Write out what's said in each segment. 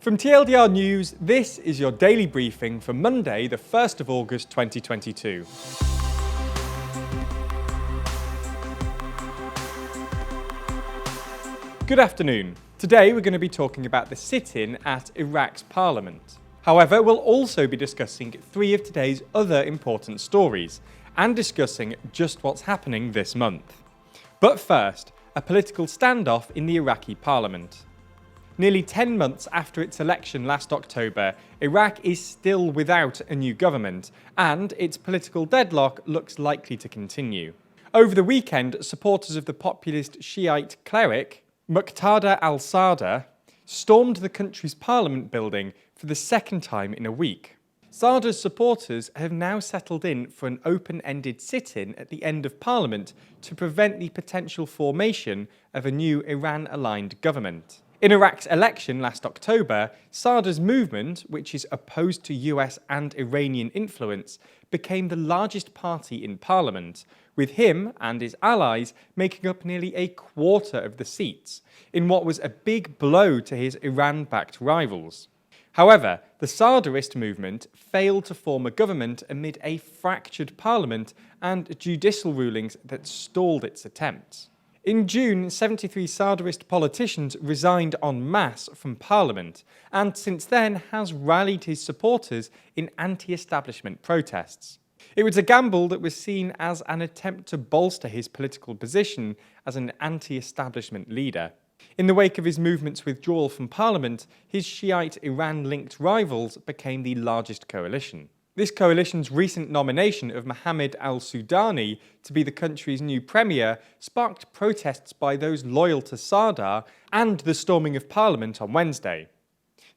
From TLDR News, this is your daily briefing for Monday, the 1st of August 2022. Good afternoon. Today we're going to be talking about the sit-in at Iraq's parliament. However, we'll also be discussing three of today's other important stories and discussing just what's happening this month. But first, a political standoff in the Iraqi parliament. Nearly 10 months after its election last October, Iraq is still without a new government, and its political deadlock looks likely to continue. Over the weekend, supporters of the populist Shiite cleric, Muqtada al-Sadr, stormed the country's parliament building for the second time in a week. Sadr's supporters have now settled in for an open-ended sit-in at the end of parliament to prevent the potential formation of a new Iran-aligned government. In Iraq's election last October, Sadr's movement, which is opposed to US and Iranian influence, became the largest party in parliament, with him and his allies making up nearly a quarter of the seats, in what was a big blow to his Iran-backed rivals. However, the Sadrist movement failed to form a government amid a fractured parliament and judicial rulings that stalled its attempts. In June, 73 Sadrist politicians resigned en masse from parliament, and since then has rallied his supporters in anti-establishment protests. It was a gamble that was seen as an attempt to bolster his political position as an anti-establishment leader. In the wake of his movement's withdrawal from parliament, his Shiite Iran-linked rivals became the largest coalition. This coalition's recent nomination of Mohammed al-Sudani to be the country's new premier sparked protests by those loyal to Sadr and the storming of parliament on Wednesday.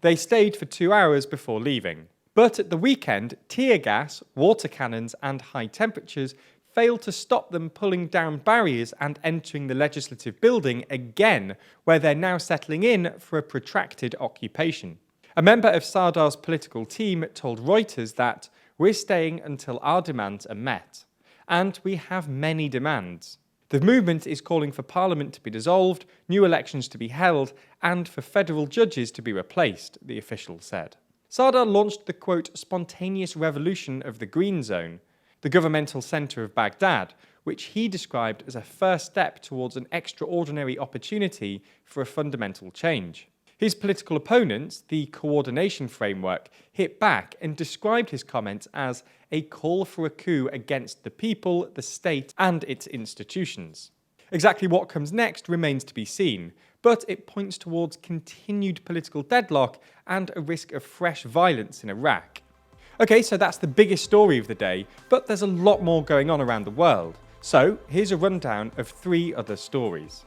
They stayed for 2 hours before leaving. But at the weekend, tear gas, water cannons and high temperatures failed to stop them pulling down barriers and entering the legislative building again, where they're now settling in for a protracted occupation. A member of Sadr's political team told Reuters that we're staying until our demands are met. And we have many demands. The movement is calling for parliament to be dissolved, new elections to be held, and for federal judges to be replaced, the official said. Sadr launched the, quote, spontaneous revolution of the Green Zone, the governmental centre of Baghdad, which he described as a first step towards an extraordinary opportunity for a fundamental change. His political opponents, the Coordination Framework, hit back and described his comments as a call for a coup against the people, the state, and its institutions. Exactly what comes next remains to be seen, but it points towards continued political deadlock and a risk of fresh violence in Iraq. Okay, so that's the biggest story of the day, but there's a lot more going on around the world. So here's a rundown of three other stories.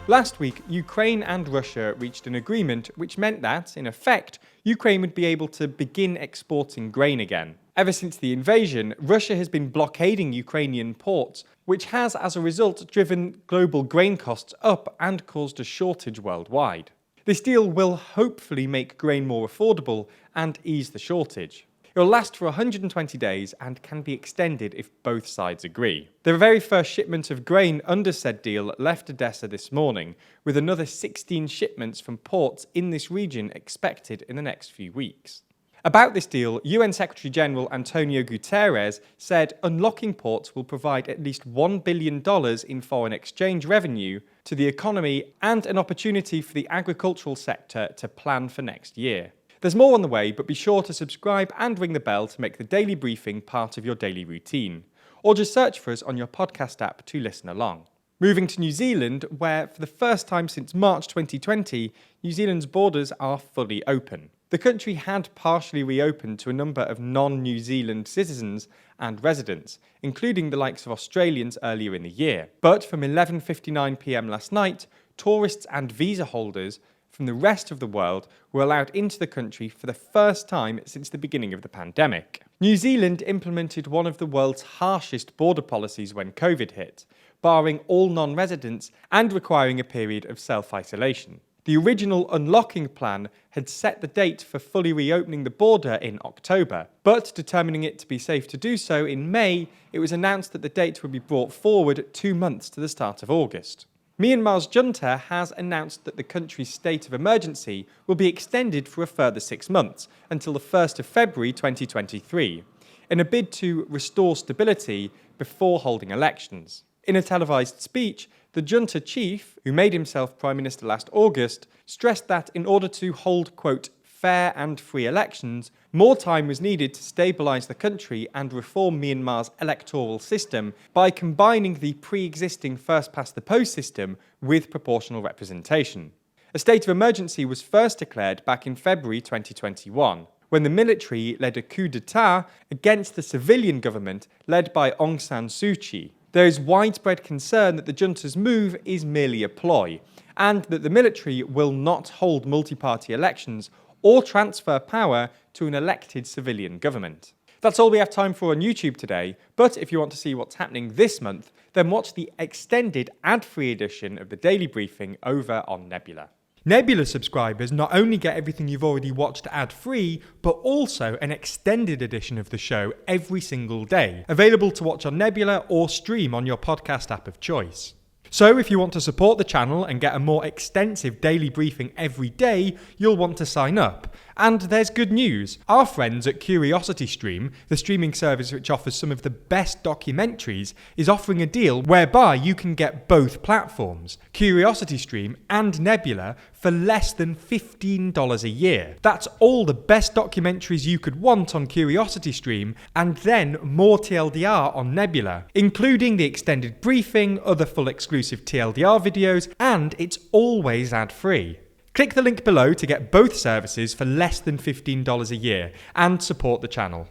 Last week, Ukraine and Russia reached an agreement which meant that, in effect, Ukraine would be able to begin exporting grain again. Ever since the invasion, Russia has been blockading Ukrainian ports, which has, as a result, driven global grain costs up and caused a shortage worldwide. This deal will hopefully make grain more affordable and ease the shortage. It will last for 120 days and can be extended if both sides agree. The very first shipment of grain under said deal left Odessa this morning, with another 16 shipments from ports in this region expected in the next few weeks. About this deal, UN Secretary-General Antonio Guterres said unlocking ports will provide at least $1 billion in foreign exchange revenue to the economy and an opportunity for the agricultural sector to plan for next year. There's more on the way, but be sure to subscribe and ring the bell to make the daily briefing part of your daily routine. Or just search for us on your podcast app to listen along. Moving to New Zealand, where for the first time since March 2020, New Zealand's borders are fully open. The country had partially reopened to a number of non-New Zealand citizens and residents, including the likes of Australians earlier in the year. But from 11:59 p.m. last night, tourists and visa holders from the rest of the world were allowed into the country for the first time since the beginning of the pandemic. New Zealand implemented one of the world's harshest border policies when COVID hit, barring all non-residents and requiring a period of self-isolation. The original unlocking plan had set the date for fully reopening the border in October, but determining it to be safe to do so in May, it was announced that the date would be brought forward 2 months to the start of August. Myanmar's junta has announced that the country's state of emergency will be extended for a further 6 months, until the 1st of February 2023, in a bid to restore stability before holding elections. In a televised speech, the junta chief, who made himself Prime Minister last August, stressed that in order to hold, quote, fair and free elections, more time was needed to stabilise the country and reform Myanmar's electoral system by combining the pre-existing first-past-the-post system with proportional representation. A state of emergency was first declared back in February 2021, when the military led a coup d'etat against the civilian government led by Aung San Suu Kyi. There is widespread concern that the junta's move is merely a ploy, and that the military will not hold multi-party elections or transfer power to an elected civilian government. That's all we have time for on YouTube today, but if you want to see what's happening this month, then watch the extended ad-free edition of the Daily Briefing over on Nebula. Nebula subscribers not only get everything you've already watched ad-free, but also an extended edition of the show every single day, available to watch on Nebula or stream on your podcast app of choice. So if you want to support the channel and get a more extensive daily briefing every day, you'll want to sign up. And there's good news. Our friends at CuriosityStream, the streaming service which offers some of the best documentaries, is offering a deal whereby you can get both platforms, CuriosityStream and Nebula, for less than $15 a year. That's all the best documentaries you could want on CuriosityStream, and then more TLDR on Nebula, including the extended briefing, other full exclusive TLDR videos, and it's always ad-free. Click the link below to get both services for less than $15 a year and support the channel.